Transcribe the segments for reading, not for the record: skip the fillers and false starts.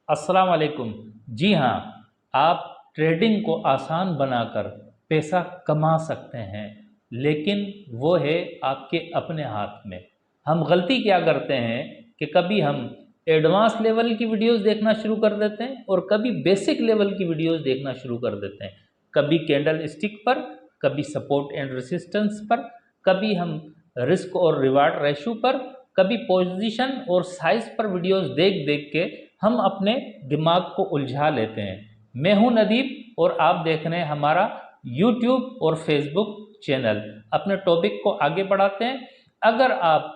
अस्सलाम वालेकुम। जी हाँ, आप ट्रेडिंग को आसान बनाकर पैसा कमा सकते हैं, लेकिन वो है आपके अपने हाथ में। हम गलती क्या करते हैं कि कभी हम एडवांस लेवल की वीडियोस देखना शुरू कर देते हैं और कभी बेसिक लेवल की वीडियोस देखना शुरू कर देते हैं। कभी कैंडल स्टिक पर, कभी सपोर्ट एंड रेसिस्टेंस पर, कभी हम रिस्क और रिवार्ड रेशो पर, कभी पोजीशन और साइज पर वीडियोस देख देख के हम अपने दिमाग को उलझा लेते हैं। मैं हूं नदीप और आप देख रहे हैं हमारा यूट्यूब और फेसबुक चैनल। अपने टॉपिक को आगे बढ़ाते हैं। अगर आप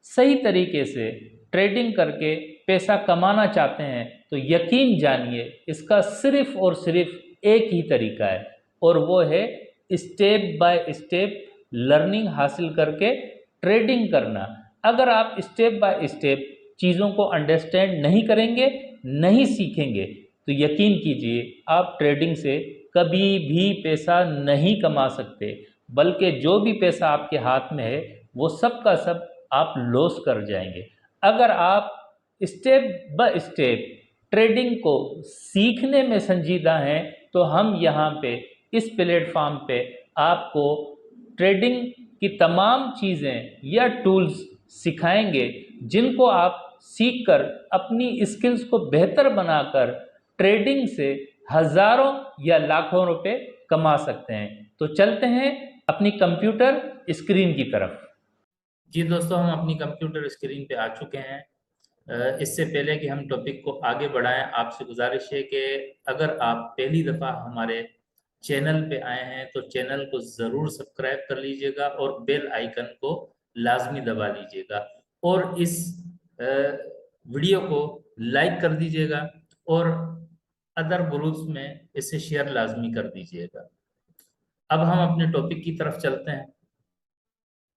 सही तरीके से ट्रेडिंग करके पैसा कमाना चाहते हैं तो यकीन जानिए इसका सिर्फ और सिर्फ एक ही तरीका है, और वो है स्टेप बाय स्टेप लर्निंग हासिल करके ट्रेडिंग करना। अगर आप स्टेप बाय स्टेप चीज़ों को अंडरस्टैंड नहीं करेंगे, नहीं सीखेंगे, तो यकीन कीजिए आप ट्रेडिंग से कभी भी पैसा नहीं कमा सकते, बल्कि जो भी पैसा आपके हाथ में है वो सब का सब आप लॉस कर जाएंगे। अगर आप स्टेप बाय स्टेप ट्रेडिंग को सीखने में संजीदा हैं तो हम यहाँ पे इस प्लेटफॉर्म पे आपको ट्रेडिंग की तमाम चीज़ें या टूल्स सिखाएंगे, जिनको आप सीखकर अपनी स्किल्स को बेहतर बनाकर ट्रेडिंग से हज़ारों या लाखों रुपए कमा सकते हैं। तो चलते हैं अपनी कंप्यूटर स्क्रीन की तरफ। जी दोस्तों, हम अपनी कंप्यूटर स्क्रीन पे आ चुके हैं। इससे पहले कि हम टॉपिक को आगे बढ़ाएं, आपसे गुजारिश है कि अगर आप पहली दफ़ा हमारे चैनल पे आए हैं तो चैनल को ज़रूर सब्सक्राइब कर लीजिएगा और बेल आइकन को लाजमी दबा लीजिएगा, और इस वीडियो को लाइक कर दीजिएगा और अदर ग्रुप्स में इसे शेयर लाजमी कर दीजिएगा। अब हम अपने टॉपिक की तरफ चलते हैं।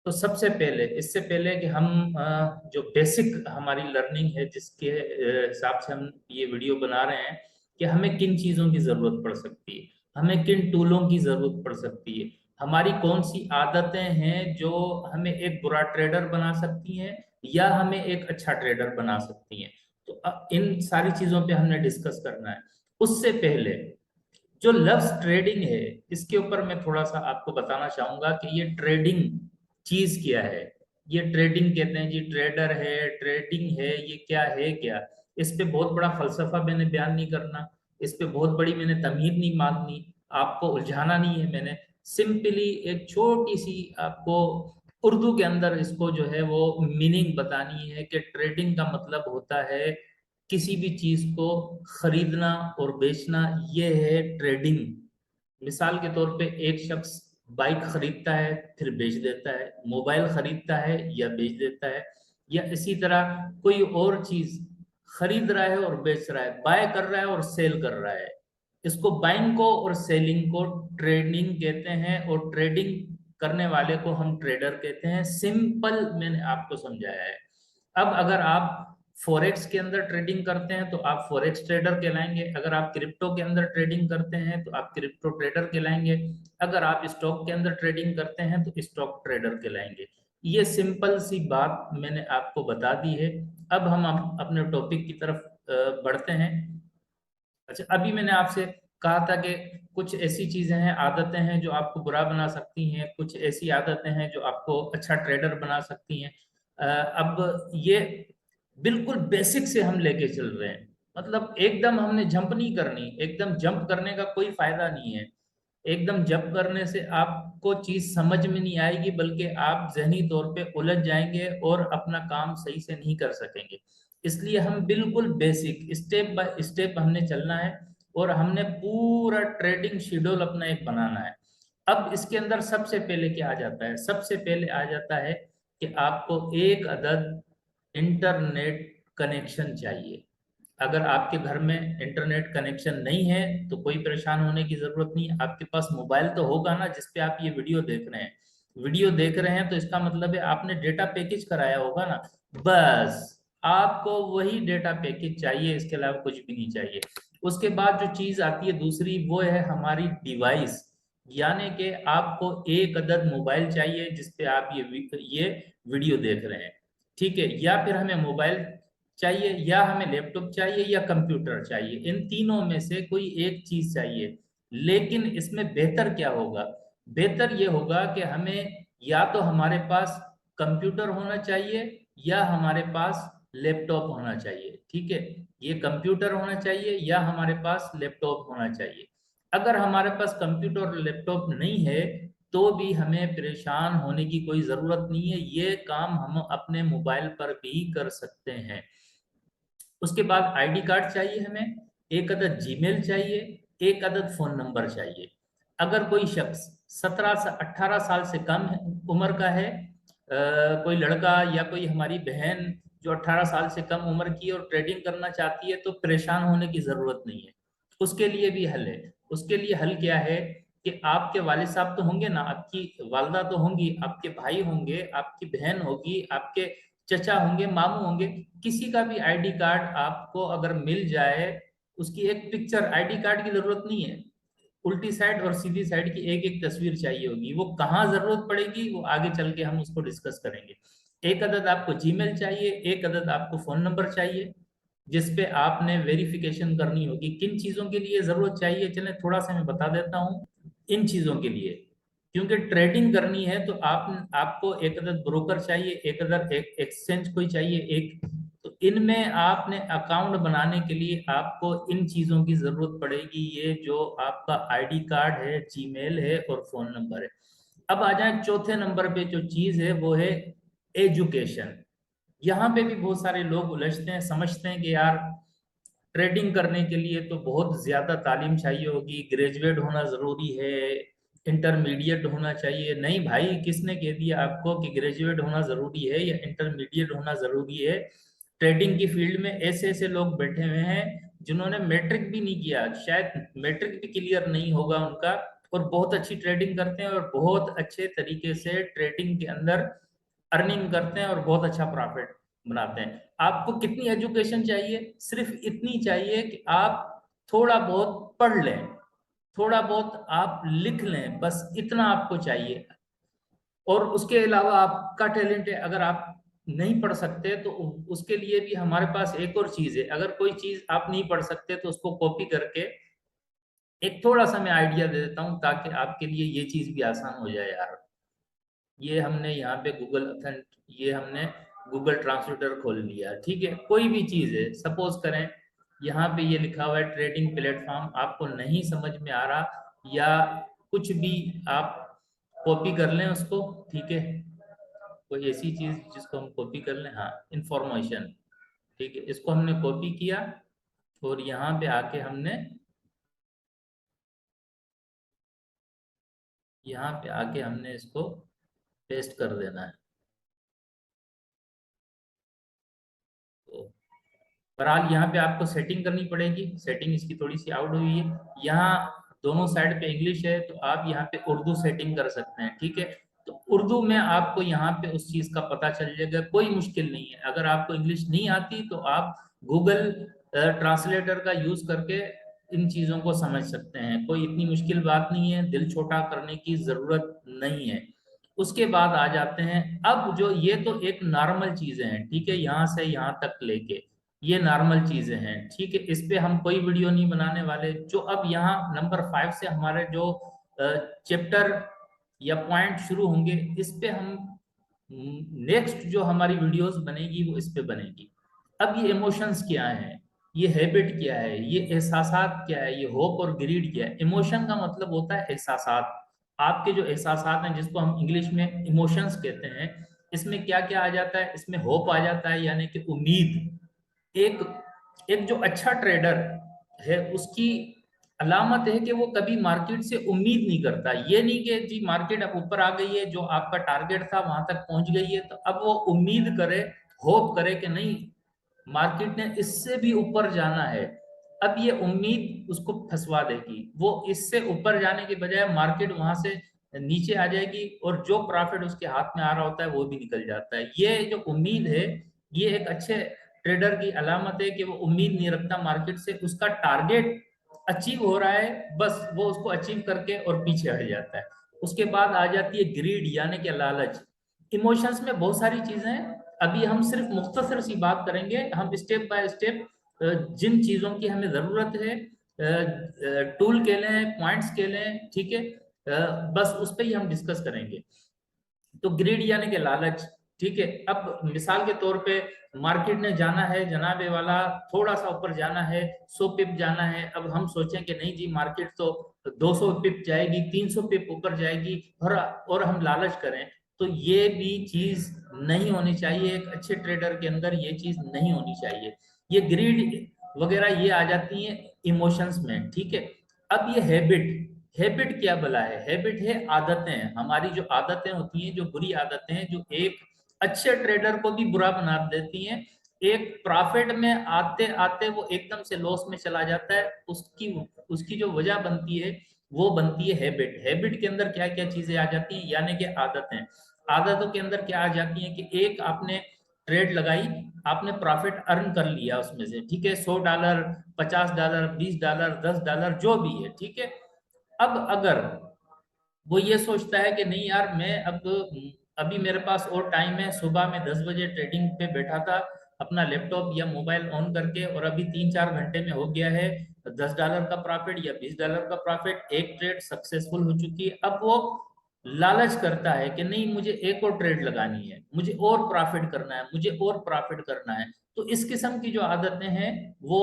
तो सबसे पहले, इससे पहले कि हम जो बेसिक हमारी लर्निंग है जिसके हिसाब से हम ये वीडियो बना रहे हैं कि हमें किन चीज़ों की ज़रूरत पड़ सकती है, हमें किन टूलों की ज़रूरत पड़ सकती है, हमारी कौन सी आदतें हैं जो हमें एक बुरा ट्रेडर बना सकती हैं या हमें एक अच्छा ट्रेडर बना सकती हैं। तो इन सारी चीज़ों पे हमने डिस्कस करना है। उससे पहले जो लफ्ज ट्रेडिंग है, इसके ऊपर मैं थोड़ा सा आपको बताना चाहूंगा कि ये ट्रेडिंग चीज क्या है। ये ट्रेडिंग कहते हैं जी, ट्रेडर है, ट्रेडिंग है, ये क्या है क्या। इस पे बहुत बड़ा फलसफा मैंने बयान नहीं करना, इस पे बहुत बड़ी मैंने तमहीद नहीं मांगनी, आपको उलझाना नहीं है। मैंने सिंपली एक छोटी सी आपको उर्दू के अंदर इसको जो है वो मीनिंग बतानी है कि ट्रेडिंग का मतलब होता है किसी भी चीज को खरीदना और बेचना, ये है ट्रेडिंग। मिसाल के तौर पे एक शख्स बाइक खरीदता है फिर बेच देता है, मोबाइल खरीदता है या बेच देता है, या इसी तरह कोई और चीज खरीद रहा है और बेच रहा है, बाय कर रहा है और सेल कर रहा है। इसको बाइंग को और सेलिंग को ट्रेडिंग कहते हैं, और ट्रेडिंग करने वाले को हम ट्रेडर कहते हैं। सिंपल मैंने आपको समझाया है। अब अगर आप फॉरेक्स के अंदर ट्रेडिंग करते हैं तो आप फॉरेक्स ट्रेडर कहलाएंगे, अगर आप क्रिप्टो के अंदर ट्रेडिंग करते हैं तो आप क्रिप्टो ट्रेडर कहलाएंगे, अगर आप स्टॉक के अंदर ट्रेडिंग करते हैं तो स्टॉक ट्रेडर कहलाएंगे। ये सिंपल सी बात मैंने आपको बता दी है। अब हम अपने टॉपिक की तरफ बढ़ते हैं। अच्छा, अभी मैंने आपसे कहा था कि कुछ ऐसी चीजें हैं, आदतें हैं जो आपको बुरा बना सकती हैं, कुछ ऐसी आदतें हैं जो आपको अच्छा ट्रेडर बना सकती हैं। अब ये बिल्कुल बेसिक से हम लेके चल रहे हैं, मतलब एकदम हमने जंप नहीं करनी। एकदम जंप करने का कोई फायदा नहीं है। एकदम जंप करने से आपको चीज समझ में नहीं आएगी, बल्कि आप जहनी तौर पे उलझ जाएंगे और अपना काम सही से नहीं कर सकेंगे। इसलिए हम बिल्कुल बेसिक स्टेप बाय स्टेप हमने चलना है, और हमने पूरा ट्रेडिंग शेड्यूल अपना एक बनाना है। अब इसके अंदर सबसे पहले क्या आ जाता है? सबसे पहले आ जाता है कि आपको एक अदद इंटरनेट कनेक्शन चाहिए। अगर आपके घर में इंटरनेट कनेक्शन नहीं है तो कोई परेशान होने की जरूरत नहीं है। आपके पास मोबाइल तो होगा ना जिस पे आप ये वीडियो देख रहे हैं। वीडियो देख रहे हैं तो इसका मतलब है आपने डेटा पैकेज कराया होगा ना। बस आपको वही डेटा पैकेज चाहिए, इसके अलावा कुछ भी नहीं चाहिए। उसके बाद जो चीज आती है दूसरी, वो है हमारी डिवाइस। यानी कि आपको एक अदद मोबाइल चाहिए जिसपे आप ये वीडियो देख रहे हैं, ठीक है। या फिर हमें मोबाइल चाहिए, या हमें लैपटॉप चाहिए, या कंप्यूटर चाहिए। इन तीनों में से कोई एक चीज चाहिए। लेकिन इसमें बेहतर क्या होगा? बेहतर ये होगा कि हमें या तो हमारे पास कंप्यूटर होना चाहिए, या हमारे पास लैपटॉप होना चाहिए। ठीक है, ये कंप्यूटर होना चाहिए या हमारे पास लैपटॉप होना चाहिए। अगर हमारे पास कंप्यूटर और लैपटॉप नहीं है तो भी हमें परेशान होने की कोई जरूरत नहीं है, ये काम हम अपने मोबाइल पर भी कर सकते हैं। उसके बाद आईडी कार्ड चाहिए हमें, एक अदद जीमेल चाहिए, एक अदद फोन नंबर चाहिए। अगर कोई शख्स 17 से 18 साल से कम उम्र का है, कोई लड़का या कोई हमारी बहन जो 18 साल से कम उम्र की है और ट्रेडिंग करना चाहती है, तो परेशान होने की जरूरत नहीं है। उसके लिए भी हल है। उसके लिए हल क्या है कि आपके वालिद साहब तो होंगे ना, आपकी वालदा तो होंगी, आपके भाई होंगे, आपकी बहन होगी, आपके चचा होंगे, मामू होंगे, किसी का भी आईडी कार्ड आपको अगर मिल जाए, उसकी एक पिक्चर, आईडी कार्ड की जरूरत नहीं है, उल्टी साइड और सीधी साइड की एक एक तस्वीर चाहिए होगी। वो कहाँ जरूरत पड़ेगी वो आगे चल के हम उसको डिस्कस करेंगे। एक अदद आपको जीमेल चाहिए, एक अदद आपको फोन नंबर चाहिए, जिसपे आपने वेरिफिकेशन करनी होगी। किन चीजों के लिए जरूरत चाहिए, चलें थोड़ा सा मैं बता देता हूँ। इन चीजों के लिए, क्योंकि ट्रेडिंग करनी है तो आपको एक अदद ब्रोकर चाहिए, एक अदद एक एक्सचेंज कोई चाहिए एक। तो इनमें आपने अकाउंट बनाने के लिए आपको इन चीजों की जरूरत पड़ेगी, ये जो आपका आईडी कार्ड है, जीमेल है और फोन नंबर है। अब आ जाए चौथे नंबर पे, जो चीज है वो है एजुकेशन। यहाँ पे भी बहुत सारे लोग उलझते हैं, समझते हैं कि यार ट्रेडिंग करने के लिए तो बहुत ज्यादा तालीम चाहिए होगी, ग्रेजुएट होना जरूरी है, इंटरमीडिएट होना चाहिए। नहीं भाई, किसने कह दिया आपको कि ग्रेजुएट होना जरूरी है या इंटरमीडिएट होना जरूरी है? ट्रेडिंग की फील्ड में ऐसे ऐसे लोग बैठे हुए हैं जिन्होंने मैट्रिक भी नहीं किया, शायद मैट्रिक भी क्लियर नहीं होगा उनका, और बहुत अच्छी ट्रेडिंग करते हैं और बहुत अच्छे तरीके से ट्रेडिंग के अंदर अर्निंग करते हैं और बहुत अच्छा प्रॉफिट बनाते हैं। आपको कितनी एजुकेशन चाहिए? सिर्फ इतनी चाहिए कि आप थोड़ा बहुत पढ़ लें, थोड़ा बहुत आप लिख लें, बस इतना आपको चाहिए। और उसके अलावा आपका टैलेंट है, अगर आप नहीं पढ़ सकते तो उसके लिए भी हमारे पास एक और चीज है। अगर कोई चीज आप नहीं पढ़ सकते तो उसको कॉपी करके, एक थोड़ा सा मैं आइडिया दे देता हूँ ताकि आपके लिए ये चीज भी आसान हो जाए यार। ये हमने यहाँ पे ये हमने गूगल ट्रांसलेटर खोल लिया। ठीक है, कोई भी चीज है, सपोज करें यहाँ पे ये लिखा हुआ है ट्रेडिंग प्लेटफॉर्म, आपको नहीं समझ में आ रहा या कुछ भी, आप कॉपी कर लें उसको। ठीक है, कोई ऐसी चीज जिसको हम कॉपी कर लें, हाँ, इंफॉर्मेशन। ठीक है, इसको हमने कॉपी किया और यहाँ पे आके हमने, यहाँ पे आके हमने इसको पेस्ट कर देना है। तो बहरहाल यहाँ पे आपको सेटिंग करनी पड़ेगी, सेटिंग इसकी थोड़ी सी आउट हुई है। यहाँ दोनों साइड पे इंग्लिश है तो आप यहाँ पे उर्दू सेटिंग कर सकते हैं। ठीक है, तो उर्दू में आपको यहाँ पे उस चीज का पता चल जाएगा, कोई मुश्किल नहीं है। अगर आपको इंग्लिश नहीं आती तो आप गूगल ट्रांसलेटर का यूज करके इन चीजों को समझ सकते हैं, कोई इतनी मुश्किल बात नहीं है, दिल छोटा करने की जरूरत नहीं है। उसके बाद आ जाते हैं, अब जो ये तो एक नॉर्मल चीजें हैं, ठीक है, यहाँ से यहाँ तक लेके ये नॉर्मल चीजें हैं। ठीक है, इस पे हम कोई वीडियो नहीं बनाने वाले। जो अब यहाँ नंबर 5 से हमारे जो चैप्टर या पॉइंट शुरू होंगे, इस पे हम नेक्स्ट जो हमारी वीडियोस बनेगी वो इस पे बनेगी। अब ये इमोशंस क्या है, ये हैबिट क्या है, ये एहसासात क्या है, ये होप और ग्रीड क्या है। इमोशन का मतलब होता है एहसासात। आपके जो एहसासात हैं, जिसको हम इंग्लिश में इमोशंस कहते हैं, इसमें क्या क्या आ जाता है? इसमें होप आ जाता है, यानी कि उम्मीद। एक एक जो अच्छा ट्रेडर है उसकी अलामत है कि वो कभी मार्केट से उम्मीद नहीं करता। ये नहीं कि जी मार्केट अब ऊपर आ गई है, जो आपका टारगेट था वहां तक पहुंच गई है, तो अब वो उम्मीद करे, होप करे कि नहीं, मार्केट ने इससे भी ऊपर जाना है। अब ये उम्मीद उसको फंसवा देगी, वो इससे ऊपर जाने के बजाय मार्केट वहां से नीचे आ जाएगी और जो प्रॉफिट उसके हाथ में आ रहा होता है वो भी निकल जाता है। ये जो उम्मीद है, ये एक अच्छे ट्रेडर की अलामत है कि वो उम्मीद नहीं रखता मार्केट से, उसका टारगेट अचीव हो रहा है, बस वो उसको अचीव करके और पीछे हट जाता है। उसके बाद आ जाती है ग्रीड, यानी कि लालच। इमोशंस में बहुत सारी चीजें हैं, अभी हम सिर्फ मुख्तसर सी बात करेंगे, हम स्टेप बाय स्टेप जिन चीजों की हमें जरूरत है, टूल के लें, पॉइंट्स के लें, ठीक है, बस उस पर ही हम डिस्कस करेंगे। तो ग्रीड यानी कि लालच, ठीक है। अब मिसाल के तौर पे मार्केट में जाना है जनाबे वाला, थोड़ा सा ऊपर जाना है, 100 पिप जाना है। अब हम सोचें कि नहीं जी मार्केट तो 200 पिप जाएगी, 300 पिप ऊपर जाएगी, और हम लालच करें, तो ये भी चीज नहीं होनी चाहिए। एक अच्छे ट्रेडर के अंदर ये चीज नहीं होनी चाहिए। ये ग्रीड वगैरह ये आ जाती है इमोशंस में, ठीक है। अब ये हैबिट क्या भला है? हैबिट है आदतें, हमारी जो आदतें होती हैं, जो बुरी आदतें हैं, जो एक अच्छे ट्रेडर को भी बुरा बना देती हैं। एक प्रॉफिट में आते आते वो एकदम से लॉस में चला जाता है, उसकी उसकी जो वजह बनती है वो बनती है हैबिट। हैबिट के अंदर क्या क्या चीजें आ जाती हैं, यानी कि आदतें। आदतों के अंदर क्या आ जाती हैं कि एक आपने ट्रेड लगाई, आपने प्रॉफिट अर्न कर लिया उसमें से, ठीक है, $100, $50, $20, $10, जो भी है, ठीक है। अब अगर वो ये सोचता है कि नहीं यार, मैं अब अभी मेरे पास और टाइम है, सुबह में 10 बजे ट्रेडिंग पे बैठा था अपना लैपटॉप या मोबाइल ऑन करके, और अभी 3-4 घंटे में हो गया है $10 का प्रॉफिट या $20 का प्रॉफिट, एक ट्रेड सक्सेसफुल हो चुकी है। अब वो लालच करता है कि नहीं, मुझे एक और ट्रेड लगानी है, मुझे और प्रॉफिट करना है, मुझे और प्रॉफिट करना है। तो इस किस्म की जो आदतें हैं वो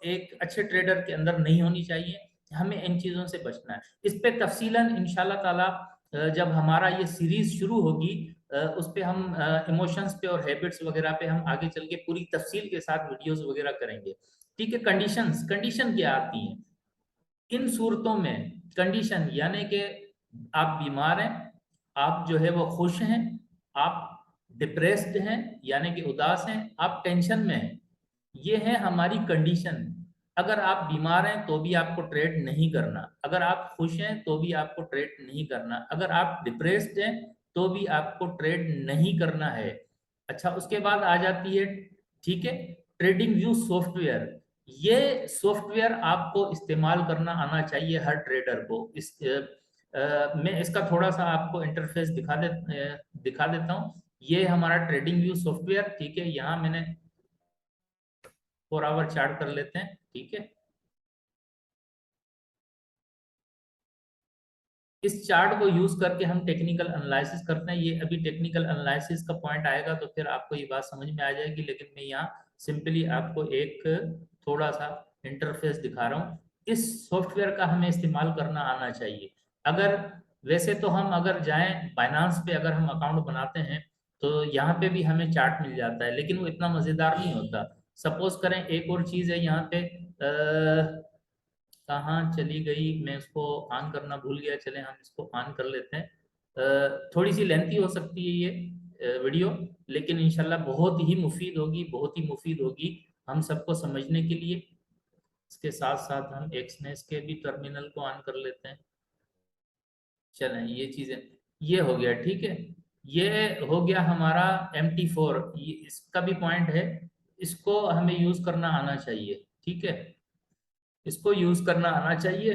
एक अच्छे ट्रेडर के अंदर नहीं होनी चाहिए। हमें इन चीजों से बचना है। इस पे तफसीलन इंशाल्लाह ताला जब हमारा ये सीरीज शुरू होगी, उस पे हम इमोशंस पे और हैबिट्स वगैरह पे हम आगे चल के पूरी तफसील के साथ वीडियोस वगैरह करेंगे, ठीक है। कंडीशन क्या आती हैं इन सूरतों में? कंडीशन यानी कि आप बीमार हैं, आप जो है वो खुश हैं, आप डिप्रेस्ड हैं यानी कि उदास हैं, आप टेंशन में हैं, ये है हमारी कंडीशन। अगर आप बीमार हैं तो भी आपको ट्रेड नहीं करना, अगर आप खुश हैं तो भी आपको ट्रेड नहीं करना, अगर आप डिप्रेस्ड हैं तो भी आपको ट्रेड नहीं करना है। अच्छा, उसके बाद आ जाती है, ठीक है, ट्रेडिंग व्यू सॉफ्टवेयर। ये सॉफ्टवेयर आपको इस्तेमाल करना आना चाहिए हर ट्रेडर को। मैं इसका थोड़ा सा आपको इंटरफेस दिखा देता हूँ। ये हमारा ट्रेडिंग व्यू सॉफ्टवेयर, ठीक है। यहाँ मैंने 4 आवर चार्ट कर लेते हैं, ठीक है। इस चार्ट को यूज करके हम टेक्निकल एनालिसिस करते हैं। ये अभी टेक्निकल एनालिसिस का पॉइंट आएगा तो फिर आपको ये बात समझ में आ जाएगी, लेकिन मैं यहाँ सिंपली आपको एक थोड़ा सा इंटरफेस दिखा रहा हूँ। इस सॉफ्टवेयर का हमें इस्तेमाल करना आना चाहिए। अगर वैसे तो हम अगर जाएं बाइनांस पे, अगर हम अकाउंट बनाते हैं तो यहाँ पे भी हमें चार्ट मिल जाता है, लेकिन वो इतना मजेदार नहीं होता। सपोज करें एक और चीज है यहाँ पे, कहाँ चली गई, मैं इसको ऑन करना भूल गया। चले हम इसको ऑन कर लेते हैं। थोड़ी सी लेंथी हो सकती है ये वीडियो, लेकिन इंशाल्लाह बहुत ही मुफीद होगी, बहुत ही मुफीद होगी हम सबको समझने के लिए। इसके साथ साथ हम एक्सनेस के भी टर्मिनल को ऑन कर लेते हैं। चलें, ये चीजें, ये हो गया, ठीक है। ये हो गया हमारा MT4, ये इसका भी पॉइंट है, इसको हमें यूज करना आना चाहिए, ठीक है, इसको यूज करना आना चाहिए।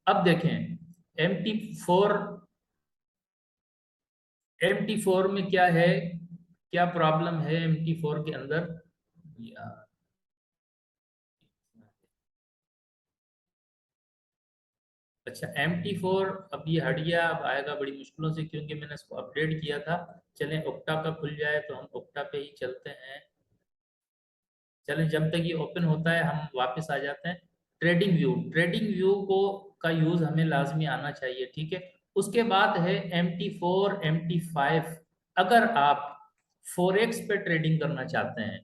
अब देखें MT4, MT4 में क्या है, क्या प्रॉब्लम है MT4 के अंदर। अच्छा, MT4 अब ये हट गया, अब आएगा बड़ी मुश्किलों से क्योंकि मैंने इसको अपडेट किया था। चलें ओक्टा का खुल जाए तो हम ओक्टा पे ही चलते हैं। चलें, जब तक ये ओपन होता है हम वापस आ जाते हैं। ट्रेडिंग व्यू को का यूज हमें लाजमी आना चाहिए, ठीक है। उसके बाद है MT4, MT5। अगर आप फॉरेक्स पे ट्रेडिंग करना चाहते हैं,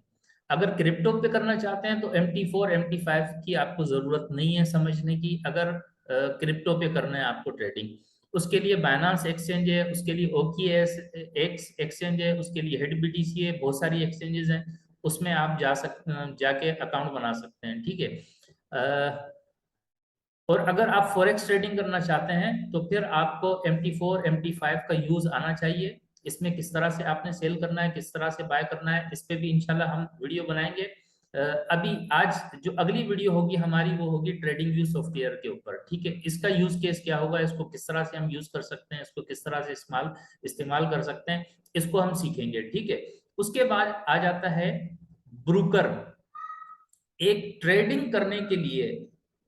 अगर क्रिप्टो पे करना चाहते हैं तो MT4, MT5 की आपको जरूरत नहीं है समझने की। अगर क्रिप्टो पे करना है आपको ट्रेडिंग, उसके लिए बाइनांस एक्सचेंज है, उसके लिए OKX एक्सचेंज है, उसके लिए हेड BTC है, बहुत सारी एक्सचेंजेस हैं, उसमें आप जाके अकाउंट बना सकते हैं, ठीक है। और अगर आप फॉरेक्स ट्रेडिंग करना चाहते हैं तो फिर आपको MT4, MT5 का यूज आना चाहिए। इसमें किस तरह से आपने सेल करना है, किस तरह से बाय करना है, इस पे भी इंशाल्लाह हम वीडियो बनाएंगे। अभी आज जो अगली वीडियो होगी हमारी वो होगी ट्रेडिंग व्यू सॉफ्टवेयर के ऊपर, ठीक है। इसका यूज केस क्या होगा, इसको किस तरह से हम यूज कर सकते हैं, इसको किस तरह से इस्तेमाल कर सकते हैं, इसको हम सीखेंगे, ठीक है। उसके बाद आ जाता है ब्रोकर। एक ट्रेडिंग करने के लिए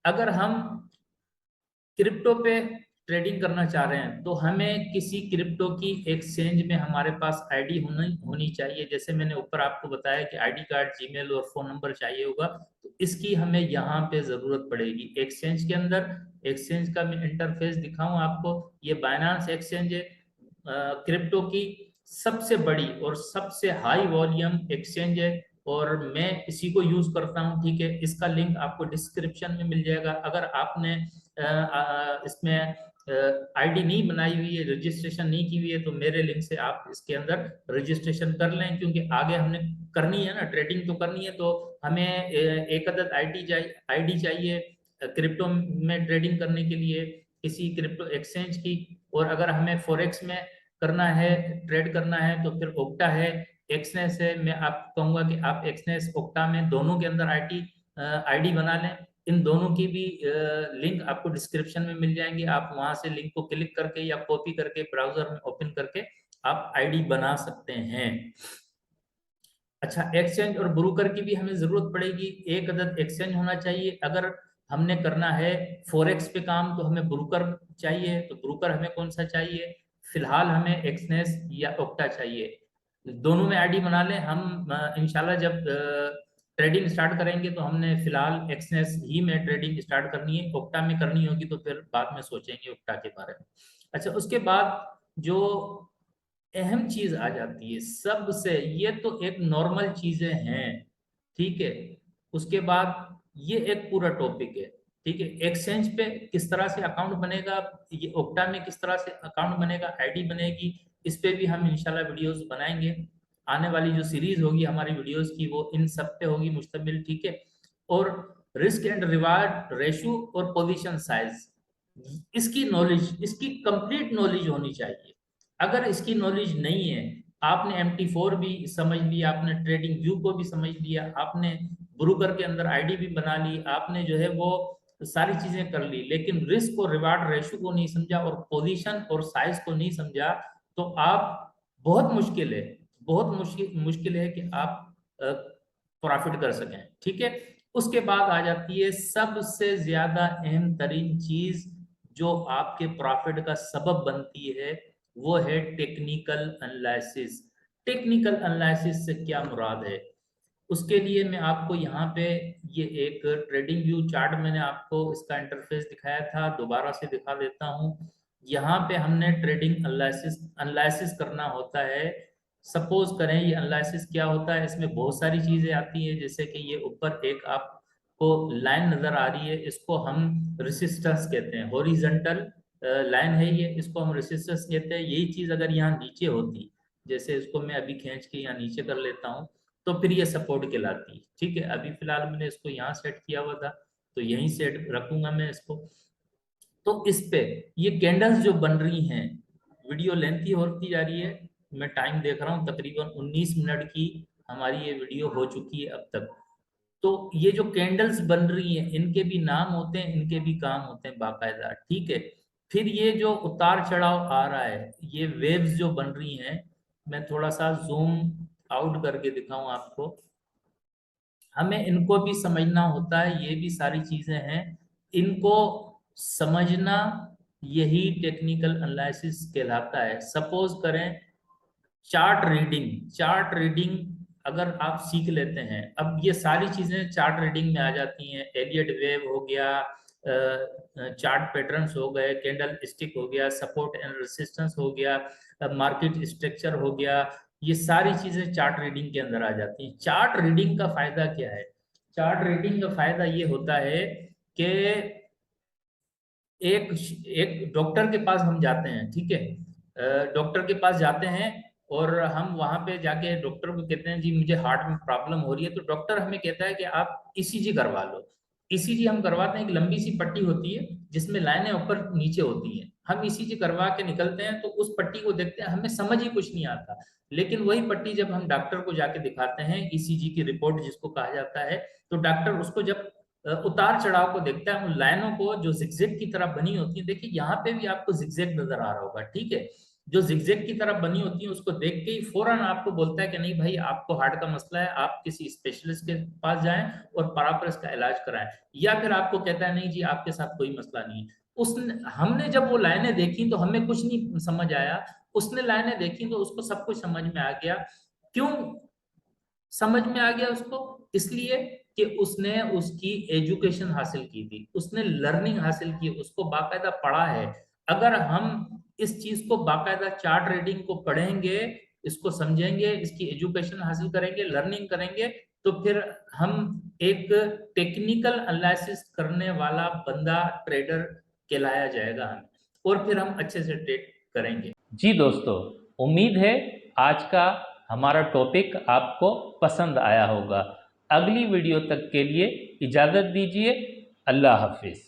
अगर हम क्रिप्टो पे ट्रेडिंग करना चाह रहे हैं तो हमें किसी क्रिप्टो की एक्सचेंज में हमारे पास आईडी होनी होनी चाहिए। जैसे मैंने ऊपर आपको बताया कि आईडी कार्ड, जीमेल और फोन नंबर चाहिए होगा, तो इसकी हमें यहाँ पे जरूरत पड़ेगी एक्सचेंज के अंदर। एक्सचेंज का मैं इंटरफेस दिखाऊं आपको, ये बाइनांस एक्सचेंज है, क्रिप्टो की सबसे बड़ी और सबसे हाई वॉल्यूम एक्सचेंज है, और मैं इसी को यूज करता हूं, ठीक है। इसका लिंक आपको डिस्क्रिप्शन में मिल जाएगा। अगर आपने इसमें आईडी नहीं बनाई हुई है, रजिस्ट्रेशन नहीं की हुई है, तो मेरे लिंक से आप इसके अंदर रजिस्ट्रेशन कर लें, क्योंकि आगे हमने करनी है ना, ट्रेडिंग तो करनी है, तो हमें एक अदद आईडी चाहिए क्रिप्टो में ट्रेडिंग करने के लिए किसी क्रिप्टो एक्सचेंज की। और अगर हमें फॉरेक्स में करना है, ट्रेड करना है, तो फिर ओक्टा है, एक्सनेस है। मैं आपको कहूंगा कि आप एक्सनेस ओक्टा में दोनों के अंदर आईडी बना लें। इन दोनों की भी लिंक आपको डिस्क्रिप्शन में मिल जाएंगे। आप वहां से लिंक को क्लिक करके या कॉपी करके ब्राउजर में ओपन करके आप आईडी बना सकते हैं। अच्छा, एक्सचेंज और ब्रोकर की भी हमें जरूरत पड़ेगी। एक अदद एक्सचेंज होना चाहिए। अगर हमने करना है फॉरेक्स पे काम तो हमें ब्रोकर चाहिए, तो ब्रोकर हमें कौन सा चाहिए, फिलहाल हमें एक्सनेस या ओक्टा चाहिए। दोनों में आईडी बना लें हम। इंशाल्लाह जब ट्रेडिंग स्टार्ट करेंगे तो हमने फिलहाल एक्सनेस ही में ट्रेडिंग स्टार्ट करनी है, ओक्टा में करनी होगी तो फिर बाद में सोचेंगे ओक्टा के बारे में। अच्छा, उसके बाद जो अहम चीज आ जाती है सबसे, ये तो एक नॉर्मल चीजें हैं, ठीक है। उसके बाद ये एक पूरा टॉपिक है, ठीक है। एक्सचेंज पे किस तरह से अकाउंट बनेगा, ये ओक्टा में किस तरह से अकाउंट बनेगा, आईडी बनेगी, इस पे भी हम इंशाल्लाह वीडियोस बनाएंगे। आने वाली जो सीरीज होगी हमारी वीडियोस की वो इन सब पे होगी मुश्तमिल, ठीक है। और रिस्क एंड रिवार्ड रेशो और पोजीशन साइज, इसकी नॉलेज, इसकी कंप्लीट नॉलेज होनी चाहिए। अगर इसकी नॉलेज नहीं है, आपने MT4 भी समझ लिया, आपने ट्रेडिंग व्यू को भी समझ लिया, आपने ब्रोकर के अंदर आईडी भी बना ली, आपने जो है वो सारी चीजें कर ली, लेकिन रिस्क और रिवार्ड रेशो को नहीं समझा और पोजीशन और साइज को नहीं समझा, तो आप बहुत मुश्किल है, बहुत मुश्किल मुश्किल है कि आप प्रॉफिट कर सकें, ठीक है। उसके बाद आ जाती है सबसे ज्यादा अहम तरीन चीज जो आपके प्रॉफिट का सबब बनती है, वो है टेक्निकल एनालिसिस। टेक्निकल एनालिसिस से क्या मुराद है, उसके लिए मैं आपको यहाँ पे ये एक ट्रेडिंग व्यू चार्ट मैंने आपको इसका इंटरफेस दिखाया था, दोबारा से दिखा देता हूँ। यहाँ पे हमने ट्रेडिंग एनालिसिस करना होता है। सपोज करें ये एनालिसिस क्या होता है, इसमें बहुत सारी चीजें आती है, जैसे कि ये ऊपर एक आपको लाइन नजर आ रही है, इसको हम रेसिस्टेंस कहते हैं, हॉरिजॉन्टल लाइन है ये, इसको हम रेसिस्टेंस कहते हैं। यही चीज अगर यहाँ नीचे होती, जैसे इसको मैं अभी खींच के यहाँ नीचे कर लेता हूँ, तो फिर ये सपोर्ट कहलाती है, ठीक है। अभी फिलहाल मैंने इसको यहाँ सेट किया हुआ था, तो यहीं सेट रखूंगा मैं इसको। तो इस पे ये कैंडल्स जो बन रही हैं, वीडियो लेंथी होती जा रही है, मैं टाइम देख रहा हूँ तकरीबन 19 मिनट की हमारी ये वीडियो हो चुकी है अब तक। तो ये जो कैंडल्स बन रही हैं इनके भी नाम होते हैं, इनके भी काम होते हैं बाकायदा, ठीक है। फिर ये जो उतार चढ़ाव आ रहा है, ये वेव्स जो बन रही हैं, मैं थोड़ा सा जूम आउट करके दिखाऊं आपको, हमें इनको भी समझना होता है। ये भी सारी चीजें हैं, इनको समझना यही टेक्निकल एनालिसिस कहलाता है। सपोज करें चार्ट रीडिंग अगर आप सीख लेते हैं, अब ये सारी चीजें चार्ट रीडिंग में आ जाती हैं। एलियट वेव हो गया, चार्ट पैटर्न्स हो गए, कैंडल स्टिक हो गया, सपोर्ट एंड रेसिस्टेंस हो गया, मार्केट स्ट्रक्चर हो गया, ये सारी चीजें चार्ट रीडिंग के अंदर आ जाती हैं। चार्ट रीडिंग का फायदा क्या है, चार्ट रीडिंग का फायदा ये होता है कि एक एक डॉक्टर के पास हम जाते हैं, ठीक है। डॉक्टर के पास जाते हैं और हम वहां पे जाके डॉक्टर को कहते हैं जी मुझे हार्ट में प्रॉब्लम हो रही है, तो डॉक्टर हमें कहता है कि आप ECG करवा लो। ECG हम करवाते हैं, एक लंबी सी पट्टी होती है जिसमें लाइनें ऊपर नीचे होती हैं, हम ईसीजी करवा के निकलते हैं तो उस पट्टी को देखते हैं, हमें समझ ही कुछ नहीं आता। लेकिन वही पट्टी जब हम डॉक्टर को जाके दिखाते हैं, ईसीजी की रिपोर्ट जिसको कहा जाता है, तो डॉक्टर उसको जब उतार चढ़ाव को देखता है, उन लाइनों को जो जिगजैग की तरह बनी होती है, देखिए यहाँ पे भी आपको जिगजैग नजर आ रहा होगा, ठीक है, जो जिगजैग की तरह बनी होती है उसको देख के ही फौरन आपको बोलता है कि नहीं भाई आपको हार्ट का मसला है, आप किसी स्पेशलिस्ट के पास जाएं और प्रॉपर इसका इलाज कराएं। या फिर आपको कहता है नहीं जी आपके साथ कोई मसला नहीं है। उसने हमने जब वो लाइनें देखी तो हमें कुछ नहीं समझ आया, उसने लाइनें देखी तो उसको सब कुछ समझ में आ गया। क्यों समझ में आ गया उसको? इसलिए कि उसने उसकी एजुकेशन हासिल की थी, उसने लर्निंग हासिल की, उसको बाकायदा पढ़ा है। अगर हम इस चीज को बाकायदा चार्ट रीडिंग को पढ़ेंगे, इसको समझेंगे, इसकी एजुकेशन हासिल करेंगे, लर्निंग करेंगे, तो फिर हम एक टेक्निकल एनालिसिस करने वाला बंदा ट्रेडर कहलाया जाएगा हमें, और फिर हम अच्छे से ट्रेड करेंगे। जी दोस्तों, उम्मीद है आज का हमारा टॉपिक आपको पसंद आया होगा। अगली वीडियो तक के लिए इजाज़त दीजिए। अल्लाह हाफिज़।